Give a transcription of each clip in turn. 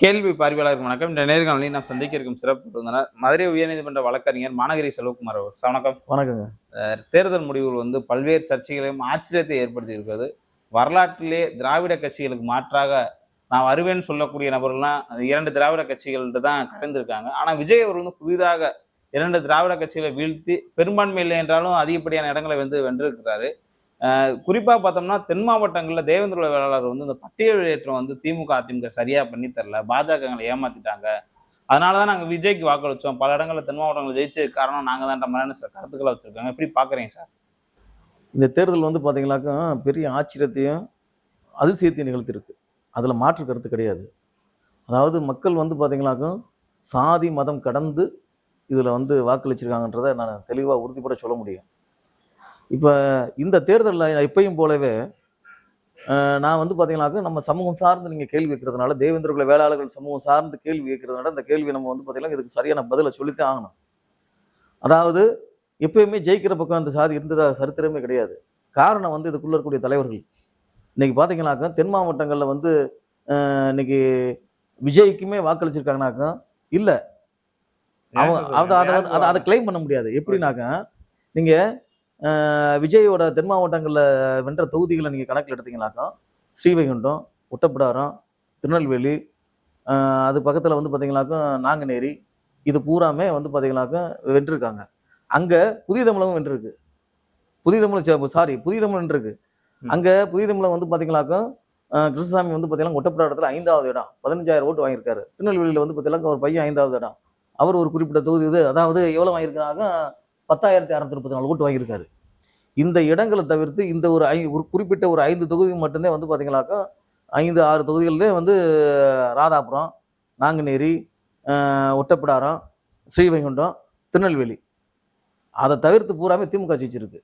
கேள்வி பார்வையாளருக்கு வணக்கம். இந்த நேர்காணலில் நாம் சந்திக்க இருக்கும் சிறப்பு விருந்தினர் மதுரை உயர்நீதிமன்ற வழக்கறிஞர் மாநகரி செல்வகுமார் அவர். வணக்கம். வணக்கங்க. தேர்தல் முடிவுகள் பல்வேறு சர்ச்சைகளையும் ஆச்சரியத்தை ஏற்படுத்தி இருக்கிறது. வரலாற்றிலே திராவிட கட்சிகளுக்கு மாற்றாக நான் வருவேன்னு சொல்லக்கூடிய நபர்கள்லாம் 2 திராவிட கட்சிகள்ட்டு தான் கலந்துருக்காங்க. ஆனால் விஜய் அவர்கள் புதிதாக 2 திராவிட கட்சிகளை வீழ்த்தி பெரும்பான்மை இல்லை என்றாலும் அதிகப்படியான இடங்களை வென்றிருக்கிறாரு. குறிப்பாக பார்த்தோம்னா தென் மாவட்டங்களில் தேவேந்திர வேளாளர் இந்த பட்டியல் வெளியேற்றம் திமுக அதிமுக சரியாக பண்ணி தரல, பாஜகங்களை ஏமாத்திட்டாங்க, அதனால தான் நாங்கள் விஜய்க்கு வாக்களித்தோம், பல இடங்களில் தென் மாவட்டங்கள் ஜெயிச்சு காரணம் நாங்கள் தான்ன்ற மாதிரியான சில கருத்துக்களை வச்சுருக்காங்க. எப்படி பார்க்குறீங்க சார்? இந்த தேர்தல் பார்த்தீங்கன்னாக்கா பெரிய ஆச்சரியத்தையும் அதிசயத்தையும் நிகழ்த்திருக்கு. அதில் மாற்று கருத்து கிடையாது. அதாவது மக்கள் பார்த்தீங்கன்னாக்கும் சாதி மதம் கடந்து இதில் வாக்களிச்சிருக்காங்கன்றதை நான் தெளிவாக உறுதிப்பட சொல்ல முடியும். இப்போ இந்த தேர்தலில் எப்பயும் போலவே நான் பார்த்தீங்கன்னாக்கா நம்ம சமூகம் சார்ந்து நீங்கள் கேள்வி வைக்கிறதுனால, தேவேந்திர குல வேளாளர்கள் சமூகம் சார்ந்து கேள்வி வைக்கிறதுனால இந்த கேள்வி நம்ம பார்த்தீங்கன்னா இதுக்கு சரியான பதிலை சொல்லித்தான் ஆகணும். அதாவது எப்பயுமே ஜெயிக்கிற பக்கம் அந்த சாதி இருந்ததாக சரித்திரமே கிடையாது. காரணம் இதுக்குள்ளே இருக்கக்கூடிய தலைவர்கள். இன்னைக்கு பார்த்தீங்கன்னாக்கா தென் மாவட்டங்களில் இன்னைக்கு விஜய்க்குமே வாக்களிச்சிருக்காங்கனாக்கா இல்லை, அதை கிளைம் பண்ண முடியாது. எப்படின்னாக்கா நீங்கள் விஜயோட தென் மாவட்டங்களில் வென்ற தொகுதிகளை நீங்கள் கணக்கில் எடுத்தீங்கன்னாக்கா ஸ்ரீவைகுண்டம், ஒட்டப்பிடாரம், திருநெல்வேலி, அது பக்கத்தில் பார்த்தீங்கன்னாக்கா நாங்குநேரி, இது பூராமே பார்த்தீங்கன்னாக்கா வென்றிருக்காங்க. அங்கே புதிய தமிழகம் வென்றிருக்கு. புதிய தமிழ் வென்றிருக்கு. அங்கே புதிய தமிழகம் பார்த்தீங்கன்னாக்கா கிருஷ்ணசாமி பார்த்தீங்கன்னா ஒட்டப்பிடாரத்தில் 5வது இடம், 15,000 ஓட்டு வாங்கியிருக்காரு. திருநெல்வேலியில் பார்த்தீங்கன்னா ஒரு பையன் 5வது இடம், அவர் ஒரு குறிப்பிட்ட தொகுதி அதாவது எவ்வளோ வாங்கியிருக்காங்க, 10,634 ஓட்டு வாங்கியிருக்காரு. இந்த இடங்களை தவிர்த்து இந்த ஒரு குறிப்பிட்ட ஒரு 5 தொகுதி மட்டும்தான் பார்த்தீங்கன்னாக்கா 5-6 தொகுதிகள்தான் ராதாபுரம், நாங்குநேரி, ஒட்டப்பிடாரம், ஸ்ரீவைகுண்டம், திருநெல்வேலி. அதை தவிர்த்து பூராமே திமுக ஜெயிச்சிருக்கு.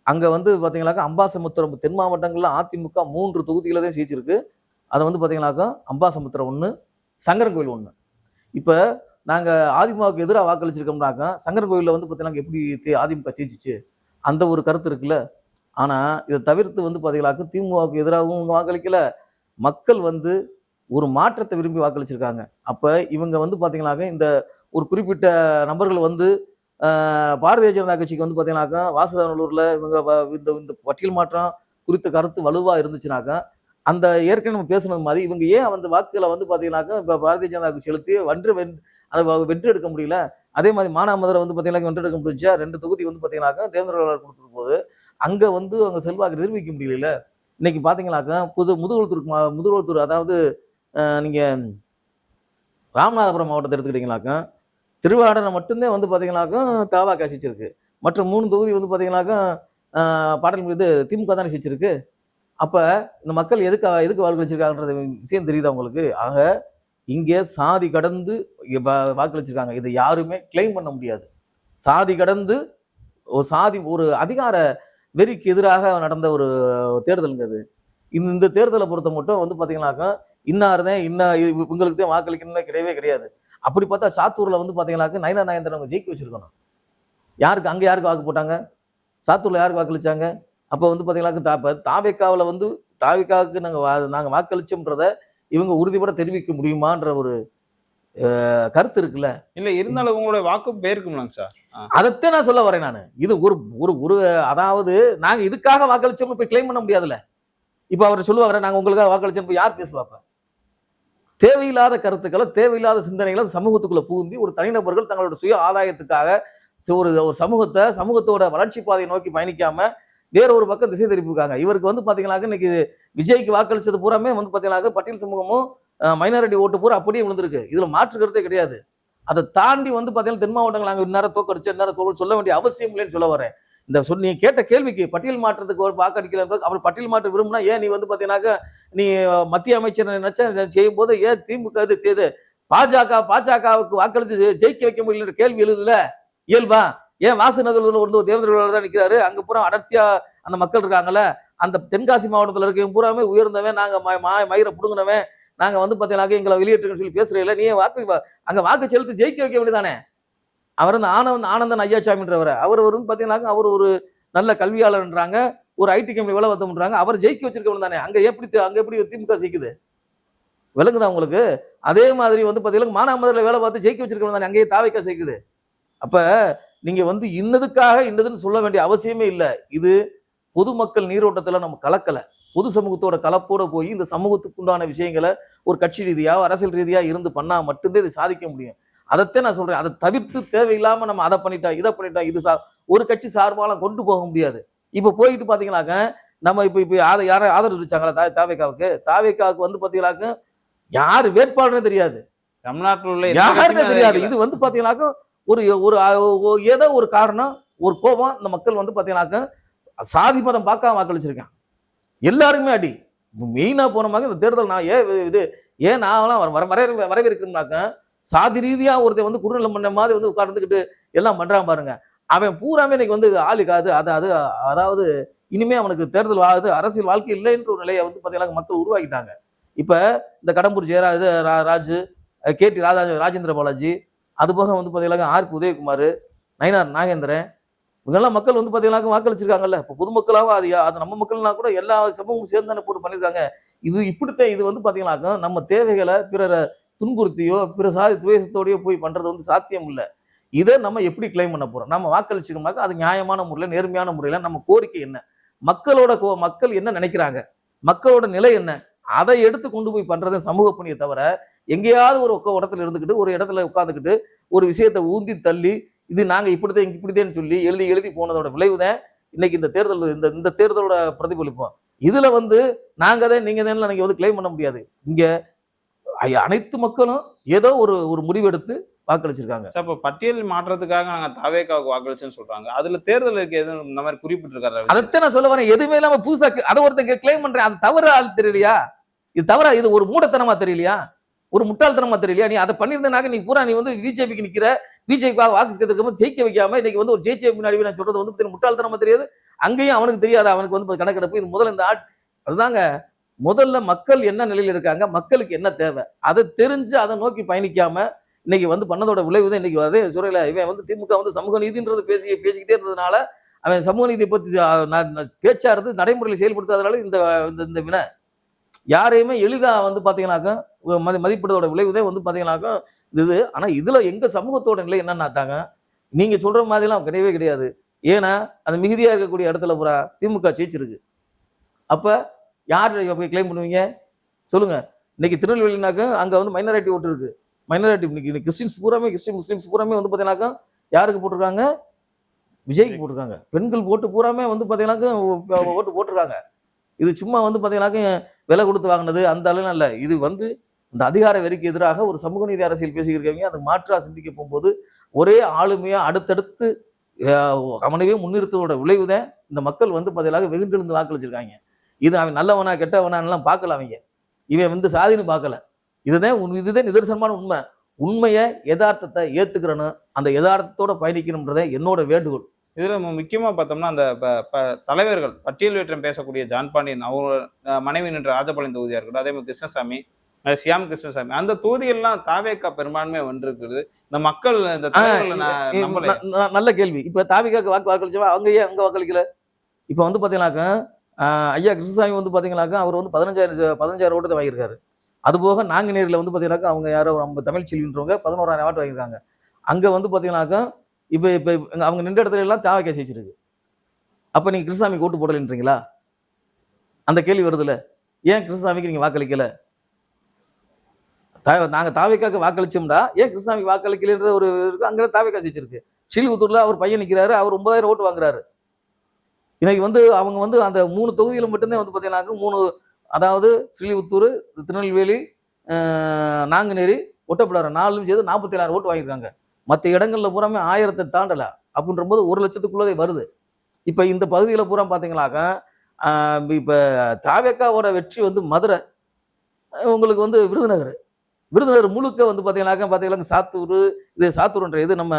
அங்கே பார்த்தீங்கன்னாக்கா அம்பாசமுத்திரம் தென் மாவட்டங்களில் அதிமுக 3 தொகுதிகளை தான் ஜெயிச்சிருக்கு. அதை பார்த்தீங்கன்னாக்கா அம்பாசமுத்திரம் 1, சங்கரன்கோவில் 1. இப்போ நாங்கள் அதிமுகவுக்கு எதிராக வாக்களிச்சிருக்கோம்னாக்கா சங்கரன்கோவிலில் பார்த்தீங்கன்னா எப்படி அதிமுக ஜெயிச்சிச்சு அந்த ஒரு கருத்து இருக்குல்ல. ஆனால் இதை தவிர்த்து பார்த்தீங்கன்னாக்கா திமுகவுக்கு எதிராகவும் வாக்களிக்கல, மக்கள் ஒரு மாற்றத்தை விரும்பி வாக்களிச்சிருக்காங்க. அப்போ இவங்க பார்த்தீங்கன்னாக்கா இந்த ஒரு குறிப்பிட்ட நபர்கள் பாரதிய ஜனதா கட்சிக்கு பார்த்தீங்கன்னாக்கா வாசுதேவநல்லூரில் இவங்க இந்த பட்டியல் மாற்றம் குறித்த கருத்து வலுவாக இருந்துச்சுனாக்கா அந்த ஏற்கனவே நம்ம பேசுனது மாதிரி இவங்க ஏன் அந்த வாக்குகளை பார்த்தீங்கன்னாக்கா இப்போ பாரதிய ஜனதா கட்சி செலுத்தி அதை வெற்றி எடுக்க முடியல. அதே மாதிரி மானாமதுரை பார்த்தீங்கன்னா வெற்றி எடுக்க முடிஞ்சா 2 தொகுதி பார்த்தீங்கன்னாக்கா தேவேந்திர வேளாளர் கொடுத்தது போது அங்கே அவங்க செல்வாக்கு நிரூபிக்க முடியல. இன்னைக்கு பார்த்தீங்கன்னாக்கா முதுகுளத்தூர் அதாவது நீங்கள் ராமநாதபுரம் மாவட்டத்தை எடுத்துக்கிட்டீங்கன்னாக்கா திருவாடனை மட்டும்தான் பார்த்தீங்கன்னாக்கா தாவா கசிச்சிருக்கு. மற்ற 3 தொகுதி பார்த்தீங்கன்னாக்கா பாடல் திமுக தானே சிச்சிருக்கு. அப்போ இந்த மக்கள் எதுக்கு வாக்களிச்சிருக்காங்கன்ற விஷயம் தெரியுது அவங்களுக்கு. ஆக இங்கே சாதி கடந்து வாக்களிச்சிருக்காங்க. இதை யாருமே கிளைம் பண்ண முடியாது. சாதி கடந்து ஒரு அதிகார வெறிக்கு எதிராக நடந்த ஒரு தேர்தலுங்க அது. இந்த தேர்தலை பொறுத்த மட்டும் பார்த்தீங்கன்னாக்கா இன்னார்தான் இவங்களுக்கு தான் வாக்களிக்கணும்னு கிடையவே கிடையாது. அப்படி பார்த்தா சாத்தூர்ல பார்த்தீங்கன்னாக்கா நயனா நாயந்திரன் அவங்க ஜெயிக்க வச்சிருக்கணும். யாருக்கு வாக்கு போட்டாங்க? சாத்தூர்ல யாருக்கு வாக்களிச்சாங்க? அப்போ பார்த்தீங்கன்னாக்கா தாவேக்காவில் தாவேக்காவுக்கு நாங்கள் வாக்களிச்சோம்ன்றத இவங்க உறுதிப்பட தெரிவிக்க முடியுமான்ற ஒரு கருத்து இருக்குல்ல. இல்ல இருந்தாலும் உங்களோட வாக்கு போயிருக்கும்லாங்க சார். அதைத்தான் நான் சொல்ல வரேன். நான் இது ஒரு அதாவது நாங்க இதுக்காக வாக்களிச்சோம்னு போய் கிளைம் பண்ண முடியாதுல்ல. இப்ப அவர் சொல்லுவாங்க நாங்க உங்களுக்காக வாக்களிச்சோம், யார் பேசுவாப்ப? தேவையில்லாத கருத்துக்களை, தேவையில்லாத சிந்தனைகளை சமூகத்துக்குள்ள பூந்தி ஒரு தனிநபர்கள் தங்களோட சுய ஆதாயத்துக்காக ஒரு சமூகத்தோட வளர்ச்சி பாதையை நோக்கி பயணிக்காம வேற ஒரு பக்கம் திசை திருப்பிருக்காங்க. இவருக்கு பாத்தீங்கன்னாக்க இன்னைக்கு விஜய்க்கு வாக்களிச்சது பூராமே பாத்தீங்கன்னாக்க பட்டியல் சமூகமும் மைனாரிட்டி ஓட்டு பூரா அப்படியே விழுந்திருக்கு. இதுல மாற்று கருத்தே கிடையாது. அதை தாண்டி பாத்தீங்கன்னா தென் மாவட்டங்கள் நாங்கள் இந்நேரம் தோக்கடிச்சு இந்நேரம் தோல் சொல்ல வேண்டிய அவசியம் இல்லைன்னு சொல்ல வரேன். நீ கேட்ட கேள்விக்கு பட்டியல் மாற்றத்துக்கு ஒரு வாக்களிக்கல, அவர் பட்டியல் மாற்ற விரும்புனா ஏன் நீ பாத்தீங்கன்னாக்க நீ மத்திய அமைச்சர் நினைச்சா செய்யும் போது ஏன் திமுக பாஜகவுக்கு வாக்களித்து ஜெயிக்க வைக்க முடியல கேள்வி எழுதுல இயல்பா? ஏன் வாசநல்லூர்ல தேவேந்திர வேளாளர் தான் நிற்கிறாரு, அங்க பூரா அடர்த்தியா அந்த மக்கள் இருக்காங்கல்ல. அந்த தென்காசி மாவட்டத்தில் இருக்க பூராமே உயர்ந்தவன், நாங்க மயிரை புடுங்கினவன், நாங்க பாத்தீங்கன்னாக்க எங்களை வெளியேற்றுன்னு சொல்லி பேசுறீங்களா? நீ அங்க வாக்கு செலுத்தி ஜெயிக்க வைக்க வேண்டியதானே? அவர் ஆனந்தன் ஐயாச்சாமின்றவர், அவர் பாத்தீங்கன்னாக்க அவர் ஒரு நல்ல கல்வியாளர்ன்றாங்க, ஒரு ஐடி கம்பெனி வேலை பார்த்தோம்ன்றாங்க, அவர் ஜெயிக்க வச்சிருக்க தானே. அங்க எப்படி திமுக ஜெயிக்குது? விளங்குதா உங்களுக்கு? அதே மாதிரி வந்து பாத்தீங்கன்னா மானாமதுரையில வேலை பார்த்து ஜெயிக்க வச்சிருக்கவங்க தானே அங்கேயே தாவேக்கா சேர்க்குது. அப்ப நீங்க வந்து இன்னதுக்காக இன்னதுன்னு சொல்ல வேண்டிய அவசியமே இல்ல. இது பொதுமக்கள் நீரோட்டத்துல நம்ம கலக்கல. பொது சமூகத்தோட கலப்போட போய் இந்த சமூகத்துக்கு உண்டான விஷயங்களை ஒரு கட்சி ரீதியா அரசியல் ரீதியா இருந்து பண்ணா மட்டும்தான் இது சாதிக்க முடியும். அதைத்தான் நான் சொல்றேன். அதை தவிர்த்து தேவையில்லாம நம்ம அதை பண்ணிட்டோம் இதை பண்ணிட்டோம் இது ஒரு கட்சி சார்பாலாம் கொண்டு போக முடியாது. இப்ப போயிட்டு பாத்தீங்கன்னாக்க நம்ம இப்ப இப்ப யாரை ஆதரவு தெரிவிச்சாங்களா தாவேக்காவுக்கு வந்து பாத்தீங்கன்னாக்க யாரு வேட்பாளர்னே தெரியாது, தமிழ்நாட்டில் உள்ள யாருன்னே தெரியாது. இது வந்து பாத்தீங்கன்னாக்க ஒரு ஒரு ஏதோ ஒரு காரணம், ஒரு கோபம் இந்த மக்கள் வந்து பாத்தீங்கன்னாக்க சாதி மதம் பார்க்காம வாக்களிச்சிருக்கேன். எல்லாருக்குமே அடி. மெயினா போனமாக இந்த தேர்தல் நான் ஏன் நான் வரவேற்கணும்னாக்க சாதி ரீதியா ஒருத்தர் வந்து குறுநிலம் பண்ண மாதிரி வந்து உட்கார்ந்துக்கிட்டு எல்லாம் பண்றான் பாருங்க. அவன் பூராமே இன்னைக்கு வந்து ஆளுக்காது அதாவது இனிமே அவனுக்கு தேர்தல் அரசியல் வாழ்க்கை இல்லைன்ற ஒரு நிலையை வந்து பாத்தீங்கன்னா மக்கள் உருவாக்கிட்டாங்க. இப்ப இந்த கடம்பூர் ராஜு, கேடி ராஜேந்திர பாலாஜி, அது போக வந்து பாத்தீங்கன்னா ஆர் உதயகுமார், நயினார் நாகேந்திரன், இவங்கெல்லாம் மக்கள் வந்து பாத்தீங்கன்னா வாக்களிச்சிருக்காங்கல்ல. இப்போ பொதுமக்களாகவும் அது நம்ம மக்கள்னா கூட எல்லா சமூகமும் சேர்ந்து தானே போட்டு பண்ணியிருக்காங்க. இப்படித்தான் இது வந்து பாத்தீங்கன்னாக்க நம்ம தேவைகளை பிறரை துன்புறுத்தியோ பிற சாதி துவேஷத்தோடயோ போய் பண்றது வந்து சாத்தியம் இல்லை. இதை நம்ம எப்படி கிளைம் பண்ண போறோம்? நம்ம வாக்களிச்சிக்கோம்னாக்க அது நியாயமான முறையில் நேர்மையான முறையில் நம்ம கோரிக்கை என்ன, மக்கள் என்ன நினைக்கிறாங்க, மக்களோட நிலை என்ன, அதை எடுத்து கொண்டு போய் பண்றதை சமூக பணியை தவிர எங்கேயாவது ஒரு இடத்துல இருந்துக்கிட்டு ஒரு இடத்துல உட்காந்துக்கிட்டு ஒரு விஷயத்தை ஊந்தி தள்ளி இது நாங்க இப்படித்தேன்னு சொல்லி எழுதி போனதோட விளைவுதான் இன்னைக்கு இந்த தேர்தலோட பிரதிபலிப்போம். இதுல வந்து நாங்க தான் நீங்க தான் வந்து கிளைம் பண்ண முடியாது. இங்க அனைத்து மக்களும் ஏதோ ஒரு முடிவெடுத்து வாக்களிச்சிருக்காங்க. இப்போ பட்டியல் மாற்றத்துக்காக நாங்க தாவேக்காவுக்கு வாக்களிச்சோன்னு சொல்றாங்க. அதுல தேர்தல் எதுவும் இந்த மாதிரி குறிப்பிட்டிருக்காரு? அதைத்தான் நான் சொல்ல வரேன். எதுவுமே இல்லாம புதுசா அதை ஒருத்தங்க கிளைம் பண்றேன். அது தவறு ஆள் தெரியலையா? இது தவறா? இது ஒரு மூடத்தனமா தெரியலையா? ஒரு முட்டாள்தனமா தெரியலையா? நீ அதை பண்ணியிருந்தனாக்க நீ வந்து பிஜேபிக்கு நிக்கிற, பிஜேபிக்காக வாக்கு கேட்கறதுக்கு ஜெயிக்க வைக்காம இன்னைக்கு வந்து ஒரு ஜெயிச்சே பின்னாடி நான் சொல்றது வந்து முட்டாள்தனமா தெரியாது. அங்கேயும் அவனுக்கு தெரியாது. அவனுக்கு வந்து கணக்கெடுப்பு இது முதல்ல அதுதாங்க முதல்ல மக்கள் என்ன நிலையில இருக்காங்க, மக்களுக்கு என்ன தேவை, அதை தெரிஞ்சு அதை நோக்கி பயணிக்காம இன்னைக்கு வந்து பண்ணதோட விளைவு தான் இன்னைக்கு அதே சுரையில இவன் வந்து திமுக வந்து சமூக நீதின்றது பேசிக்கிட்டே இருந்ததுனால அவன் சமூக நீதியை பத்தி பேச்சா இருந்து நடைமுறையில் செயல்படுத்தாதனால இந்த வினை யாரையுமே எளிதா வந்து பாத்தீங்கன்னாக்க மதிப்பிடுறதோட விளைவுதான் வந்து பாத்தீங்கன்னாக்க இது. ஆனா இதுல எங்க சமூகத்தோட நிலை என்னன்னாத்தாங்க நீங்க சொல்ற மாதிரிலாம் கிடையவே கிடையாது. ஏன்னா அது மிகுதியா இருக்கக்கூடிய இடத்துல பூரா திமுக ஜெயிச்சிருக்கு. அப்ப யார் போய் கிளைம் பண்ணுவீங்க சொல்லுங்க? இன்னைக்கு திருநெல்வேலினாக்க அங்க வந்து மைனாரிட்டி ஓட்டு இருக்கு. மைனாரிட்டி இன்னைக்கு கிறிஸ்டின்ஸ் பூராமே முஸ்லிம்ஸ் பூராமே வந்து பாத்தீங்கன்னாக்கா யாருக்கு போட்டிருக்காங்க? விஜய்க்கு போட்டிருக்காங்க. பெண்கள் ஓட்டு பூராமே வந்து பாத்தீங்கன்னாக்க ஓட்டு போட்டிருக்காங்க. இது சும்மா வந்து பாத்தீங்கன்னாக்க விலை கொடுத்து வாங்கினது அந்த அளவுலாம் இல்லை. இது வந்து இந்த அதிகார வெறிக்கு எதிராக ஒரு சமூக நீதி அரசியல் பேசிக்கிறவங்க அது மாற்றா சிந்திக்க போகும்போது ஒரே ஆளுமையா அடுத்தடுத்து அவனவே முன்னிறுத்தோட விளைவுதான் இந்த மக்கள் வந்து பாத்தீங்கன்னா வெகுண்டிருந்து வாக்களிச்சிருக்காங்க. இது அவன் நல்லவனா கெட்டவனான்லாம் பார்க்கல. இவன் வந்து சாதின்னு பார்க்கல. இதுதான் நிதர்சனமான உண்மை. உண்மையை யதார்த்தத்தை ஏத்துக்கிறணும், அந்த யதார்த்தத்தோட பயணிக்கணும்ன்றத என்னோட வேண்டுகோள். இதுல முக்கியமா பார்த்தோம்னா அந்த தலைவர்கள் பட்டியல் வேற்றம் பேசக்கூடிய ஜான் பாண்டியன் அவங்க மனைவி நின்ற ராஜபாளையம் தொகுதியா இருக்கட்டும், அதே மாதிரி கிருஷ்ணசாமி, சியாம் கிருஷ்ணசாமி, அந்த தொகுதிகள்லாம் தாவேக்கா பெரும்பான்மையா வென்றிருக்கிறது. இந்த மக்கள் இந்த நல்ல கேள்வி. இப்ப தாவேக்காக்கு வாக்களிச்சவா அவங்க ஏன் அங்க வாக்களிக்கல? இப்ப வந்து பாத்தீங்கன்னாக்க ஐயா கிருஷ்ணசாமி வந்து பாத்தீங்கன்னாக்கா அவர் வந்து 15,000 ஓட்டு தான் வாங்கியிருக்காரு. அது போக நாங்குநேரில் வந்து பாத்தீங்கன்னாக்கா அவங்க யாரோ நம்ம தமிழ் செல்வின்றவங்க 11,000 ஓட்டு வாங்கியிருக்காங்க. அங்க வந்து பாத்தீங்கன்னாக்கா இப்ப அவங்க நின்ற இடத்துல எல்லாம் தாவேக்கா ஜெயிச்சிருக்கு. அப்ப நீங்க கிருஷ்ணசாமிக்கு ஓட்டு போடலைன்றீங்களா? அந்த கேள்வி வருதுல. ஏன் கிருஷ்ணசாமிக்கு நீங்க வாக்களிக்கல? நாங்க தாவேக்காக்கு வாக்களிச்சோம்டா ஏன் கிருஷ்ணசாமிக்கு வாக்களிக்கலன்ற ஒரு இருக்கு. அங்கே தாவேக்கா ஜெயிச்சிருக்கு. ஸ்ரீவில்லிபுத்தூர்ல அவர் பையன் நிற்கிறாரு, அவர் 9,000 ஓட்டு வாங்குறாரு. இன்னைக்கு வந்து அவங்க வந்து அந்த 3 தொகுதியில மட்டும்தான் வந்து பாத்தீங்கன்னாக்க 3, அதாவது ஸ்ரீவில்லிபுத்தூர், திருநெல்வேலி, நாங்குநேரி, ஒட்டப்பிடாரம் 4 சேர்த்து 47,000 ஓட்டு வாங்கியிருக்காங்க. மற்ற இடங்கள்ல பூராமே 1000 தாண்டல. அப்படின்ற போது 1 லட்சத்துக்குள்ளதே வருது. இப்ப இந்த பகுதியில பூரா பாத்தீங்கன்னாக்க இப்ப தாவேக்காவோட வெற்றி வந்து மதுரை, உங்களுக்கு வந்து விருதுநகர் முழுக்க வந்து பாத்தீங்கன்னா சாத்தூர்ன்ற இது நம்ம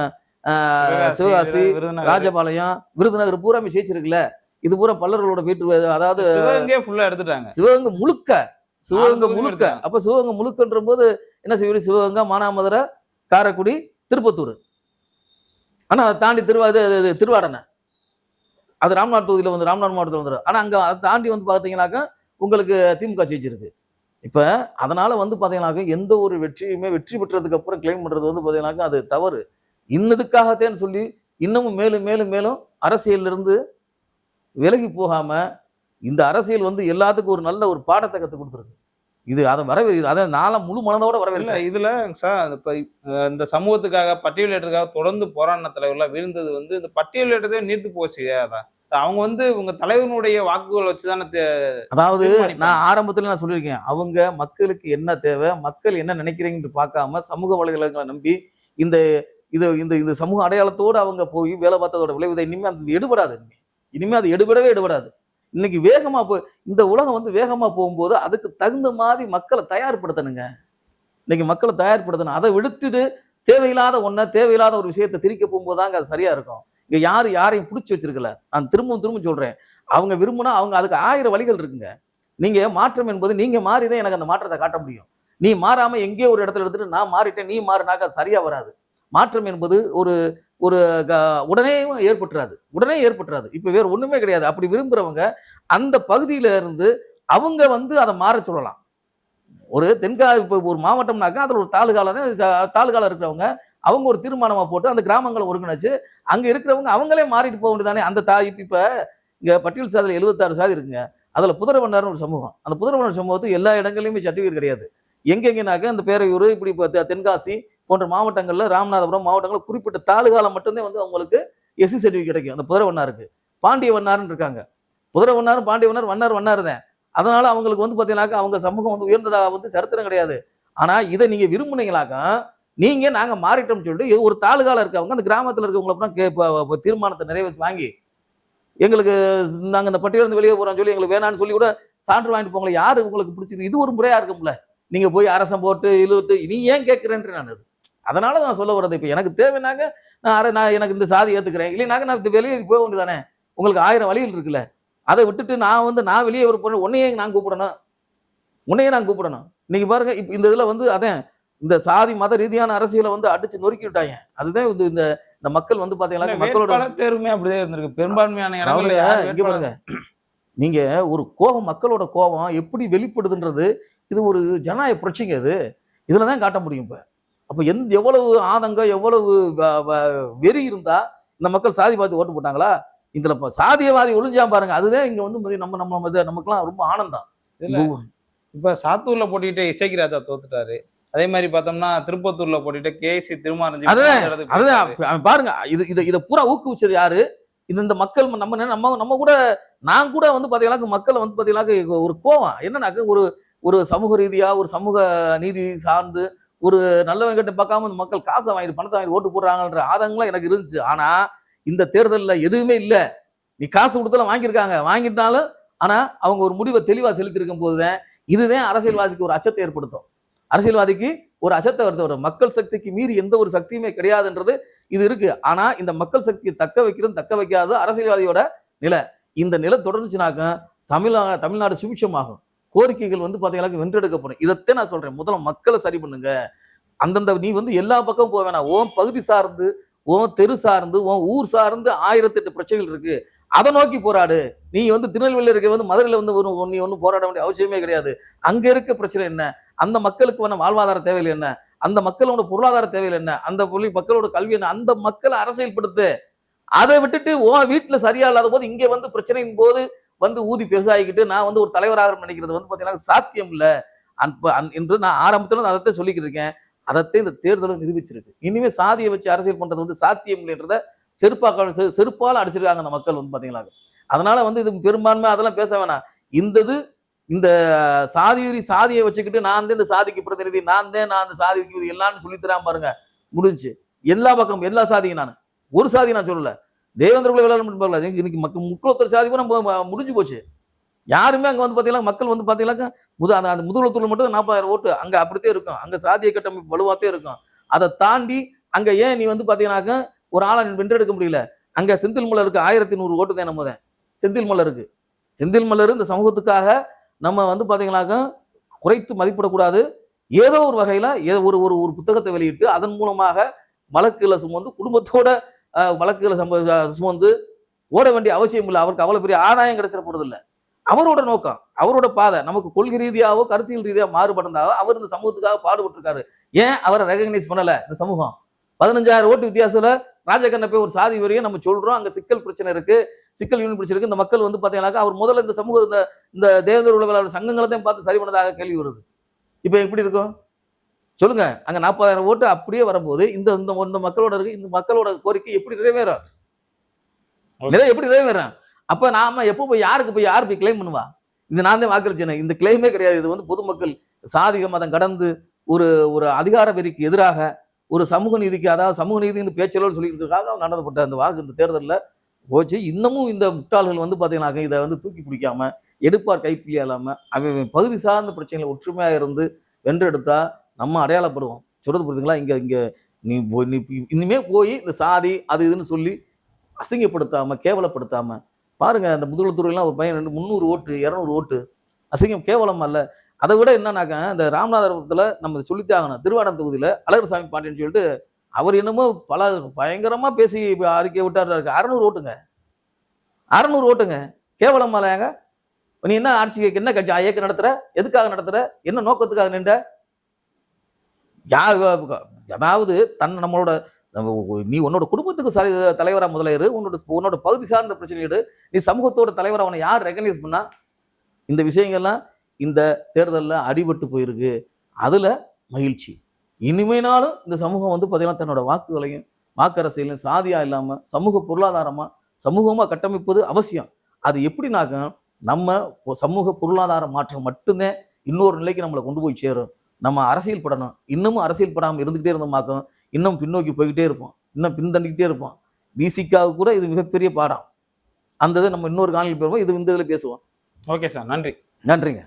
சிவகாசி, ராஜபாளையம், விருதுநகர் பூராமே ஜெயிச்சிருக்குல்ல. இது பூரா பல்லர்களோட வீட்டு, அதாவது சிவகங்கை முழுக்க. அப்ப சிவகங்கை முழுக்கன்ற போது என்ன செய்வது? சிவகங்கை, மானாமதுரை, காரைக்குடி, திருப்பத்தூர். ஆனா அதை தாண்டி திருவாடனை, அது ராம்நாத் தொகுதியில வந்து ராம்நாத் மாவட்டத்தில் வந்துடும். ஆனா அங்க அதை தாண்டி வந்து பாத்தீங்கன்னாக்கா உங்களுக்கு திமுக ஜெயிச்சிருக்கு. இப்ப அதனால வந்து பாத்தீங்கன்னாக்க எந்த ஒரு வெற்றியுமே வெற்றி பெற்றதுக்கு அப்புறம் கிளைம் பண்றது வந்து பாத்தீங்கன்னாக்க அது தவறு. இன்னதுக்காகத்தேன்னு சொல்லி இன்னமும் மேலும் மேலும் மேலும் அரசியல்ல இருந்து விலகி போகாம இந்த அரசியல் வந்து எல்லாத்துக்கும் ஒரு நல்ல ஒரு பாடத்தை கற்றுக் கொடுத்துருக்கு. இது அதை வரவேற்கிறது, அதை நாளை முழு மனதோட இல்ல வரவேற்கிறேன். இதுல சார் இப்ப இந்த சமூகத்துக்காக பட்டியலிட்டதுக்காக தொடர்ந்து போராடின தலைவர்லாம் வீழ்ந்தது வந்து இந்த பட்டியலிட்டதே நீர்த்து போச்சு. அதான் அவங்க வந்து உங்க தலைவனுடைய வாக்குகள் வச்சுதானே அதாவது தீர்மானிப்பாங்க. நான் ஆரம்பத்துல நான் சொல்லியிருக்கேன், அவங்க மக்களுக்கு என்ன தேவை, மக்கள் என்ன நினைக்கிறீங்கன்னு பார்க்காம சமூக வலைதளங்களை நம்பி இந்த இது இந்த இந்த சமூக அடையாளத்தோடு அவங்க போய் வேலை பார்த்ததோட விளைவு இதை இனிமே அது எடுபடாது. இனிமே அது எடுபடவே எடுபடாது. இன்னைக்கு வேகமா இந்த உலகம் வந்து வேகமா போகும்போது அதுக்கு தகுந்த மாதிரி மக்களை தயார்படுத்தணுங்க. இன்னைக்கு மக்களை தயார்படுத்தணும். அதை விடுத்துட்டு தேவையில்லாத ஒன்றை தேவையில்லாத ஒரு விஷயத்தை திரிக்க போகும்போது தாங்க அது சரியா இருக்கும். இங்க யாரையும் பிடிச்சி வச்சிருக்கல. நான் திரும்பவும் திரும்ப சொல்றேன், அவங்க விரும்பினா அவங்க அதுக்கு 1000 வழிகள் இருக்குங்க. நீங்க மாற்றம் என்பது நீங்க மாறிதான் எனக்கு அந்த மாற்றத்தை காட்ட முடியும். நீ மாறாம எங்கேயோ ஒரு இடத்துல எடுத்துட்டு நான் மாறிட்டேன் நீ மாறினாக்க அது சரியா வராது. மாற்றம் என்பது ஒரு ஒரு உடனே ஏற்பட்டுறாது. இப்ப வேற ஒண்ணுமே கிடையாது. அப்படி விரும்புறவங்க அந்த பகுதியில இருந்து அவங்க வந்து அதை மாற சொல்லலாம். ஒரு இப்போ ஒரு மாவட்டம்னாக்கா அதுல ஒரு தாலுகால இருக்கிறவங்க அவங்க ஒரு தீர்மானமா போட்டு அந்த கிராமங்களை ஒருங்கிணைச்சு அங்க இருக்கிறவங்க அவங்களே மாறிட்டு போக வேண்டியதானே. அந்த இப்ப இங்க பட்டியல் சாதியில 76 சாதி இருக்குங்க. அதுல புதரவண்ணார்னு ஒரு சமூகம். அந்த புதரவண்ணார் சமூகத்துக்கு எல்லா இடங்களையுமே சர்டிஃபிகேட் கிடையாது. எங்கெங்கனாக்க அந்த பேரையூர் இப்படி தென்காசி போன்ற மாவட்டங்கள்ல ராமநாதபுரம் மாவட்டங்கள்ல குறிப்பிட்ட தாலுகால மட்டும்தான் வந்து அவங்களுக்கு எஸ்சி சர்டிஃபிகேட் கிடைக்கும். அந்த புதரவண்ணாருக்கு பாண்டிய வண்ணார்னு இருக்காங்க. புதரவண்ணாரும் பாண்டிய வண்ணார் வண்ணார் தான். அதனால அவங்களுக்கு வந்து பாத்தீங்கன்னாக்கா அவங்க சமூகம் வந்து உயர்ந்ததா வந்து சரித்திரம் கிடையாது. ஆனா இதை நீங்க விரும்புனீங்களாக்கா நாங்க மாறிட்டோம்னு சொல்லிட்டு ஒரு தாலுகால இருக்கவங்க அந்த கிராமத்துல இருக்கவங்கள தீர்மானத்தை நிறைவேற்றி வாங்கி எங்களுக்கு நாங்க இந்த பட்டியல இருந்து வெளியே போறோம்னு சொல்லி எங்களுக்கு வேணான்னு சொல்லி கூட சான்று வாங்கிட்டு போங்களேன். யாரு உங்களுக்கு பிடிச்சிருக்கு? இது ஒரு முறையா இருக்கும்ல. நீங்க போய் அரசம் போட்டு இழுத்து நீ ஏன் கேட்கிறேன்ற நான் அது. அதனால நான் சொல்ல வர்றது, இப்ப எனக்கு தேவைனாக்க நான் எனக்கு இந்த சாதி ஏத்துக்கிறேன், இல்லைனாக்க நான் வெளியே போக வேண்டியதானே. உங்களுக்கு 1000 வழிகள் இருக்குல்ல. அதை விட்டுட்டு நான் வெளியே ஒரு பொண்ணு உன்னையே நான் கூப்பிடணும். இன்னைக்கு பாருங்க இப்ப இந்த இதுல வந்து அதான் இந்த சாதி மத ரீதியான அரசியலை வந்து அடிச்சு நொறுக்கி விட்டாங்க. அதுதான் இந்த இந்த மக்கள் வந்து பாத்தீங்கன்னா மக்களோட தேர்வுமே அப்படியே இருந்திருக்கு. பெரும்பான்மையான இடங்கள்ல இங்க பாருங்க, நீங்க ஒரு கோபம் மக்களோட கோபம் எப்படி வெளிப்படுதுன்றது இது ஒரு ஜனநாயக புரட்சிங்க. இதுலதான் காட்ட முடியும். இப்ப அப்ப எவ்வளவு ஆதங்கம் எவ்வளவு வெறி இருந்தா இந்த மக்கள் சாதி பார்த்து ஓட்டு போட்டாங்களா? இதுல சாதியவாதி ஒளிஞ்சா பாருங்க. அதுதான் இங்க வந்து நமக்குலாம் ரொம்ப ஆனந்தம். இப்ப சாத்தூர்ல போட்டிட்டு இசைக்கிராஜா தோத்துட்டாரு. அதே மாதிரி பார்த்தோம்னா திருப்பத்தூர்ல போட்டிட்டு கேசி திருமாரஞ்சி பாருங்க. இதை பூரா ஊக்குவிச்சது யாரு? இந்த மக்கள் நம்ம கூட நான் கூட வந்து பாத்தீங்கன்னா மக்களை வந்து பாத்தீங்கன்னா ஒரு கோவம் என்னன்னாக்க ஒரு சமூக ரீதியா ஒரு சமூக நீதி சார்ந்து ஒரு நல்லவங்க கிட்ட பார்க்காம இந்த மக்கள் காசை வாங்கிட்டு பணத்தை வாங்கி ஓட்டு போடுறாங்கன்ற ஆதங்கம்லாம் எனக்கு இருந்துச்சு. ஆனா இந்த தேர்தல்ல எதுவுமே இல்ல. நீ காசு கொடுத்தாலும் வாங்கியிருக்காங்க, வாங்கிட்டாலும் ஆனா அவங்க ஒரு முடிவை தெளிவா செலுத்தி இருக்கும் போதுதான் இதுதான் அரசியல்வாதிக்கு ஒரு அச்சத்தை ஏற்படுத்தும். அரசியல்வாதிக்கு ஒரு அச்சத்தை வரும். மக்கள் சக்திக்கு மீறி எந்த ஒரு சக்தியுமே கிடையாதுன்றது இது இருக்கு. ஆனா இந்த மக்கள் சக்தியை தக்க வைக்காத அரசியல்வாதியோட நிலை. இந்த நிலை தொடர்ந்துச்சுனாக்க தமிழ்நாடு சுபிட்சமாகும். கோரிக்கைகள் வந்து பாத்தீங்கன்னா வென்றெடுக்கப்படும். இதைத்தான் நான் சொல்றேன். முதல்ல மக்களை சரி பண்ணுங்க. அந்தந்த நீ வந்து எல்லா பக்கமும் போக வேணாம். உன் பகுதி சார்ந்து உன் தெரு சார்ந்து உன் ஊர் சார்ந்து 1008 பிரச்சனைகள் இருக்கு. அதை நோக்கி போராடு. நீ வந்து திருநெல்வேலியில் இருக்க வந்து மதுரையில் வந்து நீ ஒன்றும் போராட வேண்டிய அவசியமே கிடையாது. அங்க இருக்க பிரச்சனை என்ன, அந்த மக்களுக்கு வேணா வாழ்வாதார தேவைகள் என்ன, அந்த மக்களோட பொருளாதார தேவைகள் என்ன, அந்த மக்களோட கல்வி என்ன, அந்த மக்களை அரசியல்படுத்து. அதை விட்டுட்டு உன் வீட்டுல சரியா இல்லாத போது இங்க வந்து பிரச்சனையின் போது வந்து ஊதி பெருசாகிக்கிட்டு நான் வந்து ஒரு தலைவராக நினைக்கிறது வந்து பாத்தீங்கன்னா சாத்தியம் இல்ல என்று நான் ஆரம்பத்துல அதைத்தான் சொல்லிக்கிட்டு இருக்கேன். அதைத்தான் இந்த தேர்தலும் நிரூபிச்சிருக்கு. இனிமே சாதியை வச்சு அரசியல் பண்றது வந்து சாத்தியம் இல்லைன்றத செருப்பால் அடிச்சிருக்காங்க அந்த மக்கள் வந்து பாத்தீங்களா. அதனால வந்து இது பெரும்பான்மை அதெல்லாம் பேச வேணாம். இந்த சாதியை வச்சுக்கிட்டு நான் இந்த சாதிக்கு பிரதிநிதி, நான் அந்த சாதிக்கு எல்லாம்னு சொல்லித்தரான் பாருங்க. முடிஞ்சு எல்லா பக்கம் எல்லா சாதியும் நான் ஒரு சாதி நான் சொல்லல. தேவேந்திர குல வேளாளர் இன்னைக்கு முக்குளத்தூர் சாதி நம்ம முடிஞ்சு போச்சு. யாருமே அங்க வந்து பாத்தீங்கன்னா மக்கள் வந்து பாத்தீங்கன்னா அந்த முதுகுளத்தூர்ல மட்டும் 40,000 ஓட்டு அங்க அப்படித்தே இருக்கும். அங்க சாதிய கட்டமைப்பு வலுவாத்தே இருக்கும். அதை தாண்டி அங்க ஏன் நீ வந்து பாத்தீங்கன்னாக்க ஒரு ஆளை வென்றெடுக்க முடியல? அங்க செந்தில் மலருக்கு 1100 ஓட்டு தான் நம்ம செந்தில் மலர் இந்த சமூகத்துக்காக நம்ம வந்து பாத்தீங்கன்னாக்க குறைத்து மதிப்பிடக்கூடாது. ஏதோ ஒரு வகையில ஒரு புத்தகத்தை வெளியிட்டு அதன் மூலமாக வழக்குகளை சுமந்து குடும்பத்தோட வழக்குகளை சுமந்து ஓட வேண்டிய அவசியம் இல்லை. அவருக்கு அவ்வளவு பெரிய ஆதாயம் கிடைச்சிட போறது இல்லை. அவரோட நோக்கம், அவரோட பாதை நமக்கு கொள்கை ரீதியாவோ கருத்தியல் ரீதியாக மாறுபடுறதாக அவர் இந்த சமூகத்துக்காக பாடுபட்டு இருக்காரு. ஏன் அவரை ரெகக்னைஸ் பண்ணல இந்த சமூகம்? 15,000 ஓட்டு வித்தியாசத்துல ராஜகண்ண போய் ஒரு சாதி வரையும் நம்ம சொல்றோம், அங்க சிக்கல் பிரச்சனை இருக்கு, சிக்கல் யூனியன் பிரச்சனை இருக்கு. இந்த மக்கள் வந்து பாத்தீங்கன்னாக்கா அவர் முதல்ல இந்த சமூக இந்த தேவேந்திர உளவியலாளர் சங்கங்களை தான் பார்த்து சரி பண்ணதாக கேள்வி வருது. இப்ப எப்படி இருக்கும் சொல்லுங்க? அங்க 40,000 ஓட்டு அப்படியே வரும்போது இந்த இந்த மக்களோட இருக்கு, இந்த மக்களோட கோரிக்கை எப்படி நிறைவேறும்? எப்படி நிறைவேறும்? அப்ப நாம எப்போ போய் யார் போய் கிளைம் பண்ணுவா? இது நான் தான் வாக்களிச்சேன், இந்த கிளைமே கிடையாது. இது வந்து பொதுமக்கள் சாதிக மதம் கடந்து ஒரு ஒரு அதிகார வெறிக்கு எதிராக ஒரு சமூக நீதிக்கு, அதாவது சமூக நீதினு பேச்சளவு சொல்லிக்கிறதுக்காக நடத்தப்பட்ட அந்த வாக்கு இந்த தேர்தலில் போச்சு. இன்னமும் இந்த முட்டாள்கள் வந்து பார்த்தீங்கன்னாக்க இதை வந்து தூக்கி பிடிக்காம எடுப்பார் கைப்பிள்ளி இல்லாம அவன் பகுதி சார்ந்த பிரச்சனைகளை ஒற்றுமையாக இருந்து வென்றெடுத்தா நம்ம அடையாளப்படுவோம். சொல்றது புரியுதுங்களா? இங்க நீ இனிமே போய் இந்த சாதி அது இதுன்னு சொல்லி அசிங்கப்படுத்தாம கேவலப்படுத்தாம பாருங்க. அந்த முதலத்துறையெல்லாம் ஒரு பையன் 300 ஓட்டு 200 ஓட்டு அசிங்கம் கேவலம் அல்ல. அதை விட என்னன்னாக்க இந்த ராமநாதபுரத்துல நம்ம சொல்லித்தே ஆகணும். திருவாடம் தொகுதியில அழகர்சாமி பாண்டியன்னு சொல்லிட்டு அவர் என்னமோ பயங்கரமா பேசி அறிக்கை விட்டாரு. 600 ஓட்டுங்க, 600 ஓட்டுங்க. கேவலம் இல்லையாங்க? நீ என்ன ஆட்சிக்கு என்ன கட்சி இயக்கம் நடத்துற? எதுக்காக நடத்துற? என்ன நோக்கத்துக்காக நின்ற? அதாவது நம்மளோட நீ உன்னோட குடும்பத்துக்கு தலைவரா முதலையரு, உன்னோட பகுதி சார்ந்த பிரச்சனையோடு நீ சமூகத்தோட தலைவர் அவனை யார் ரெகனைஸ் பண்ணா? இந்த விஷயங்கள்லாம் இந்த தேர்தலில் அடிபட்டு போயிருக்கு. அதுல மகிழ்ச்சி. இனிமேனாலும் இந்த சமூகம் வந்து பார்த்தீங்கன்னா தன்னோட வாக்குகளையும் வாக்கு அரசியலையும் சாதியா இல்லாம சமூக பொருளாதாரமா சமூகமா கட்டமைப்பது அவசியம். அது எப்படின்னாக்க நம்ம சமூக பொருளாதார மாற்றம் மட்டும்தான் இன்னொரு நிலைக்கு நம்மளை கொண்டு போய் சேரும். நம்ம அரசியல் படணும். இன்னமும் அரசியல் படாமல் இருந்துகிட்டே இருந்தோமாக்கும் இன்னும் பின்னோக்கி போய்கிட்டே இருப்போம், இன்னும் பின்தண்டிக்கிட்டே இருப்போம். பிசிக்காவுக்கு கூட இது மிகப்பெரிய பாடம். அந்த இதை நம்ம இன்னொரு காலையில் போயிருவோம். இது இந்த இதில் பேசுவோம். ஓகே சார், நன்றி. நன்றிங்க.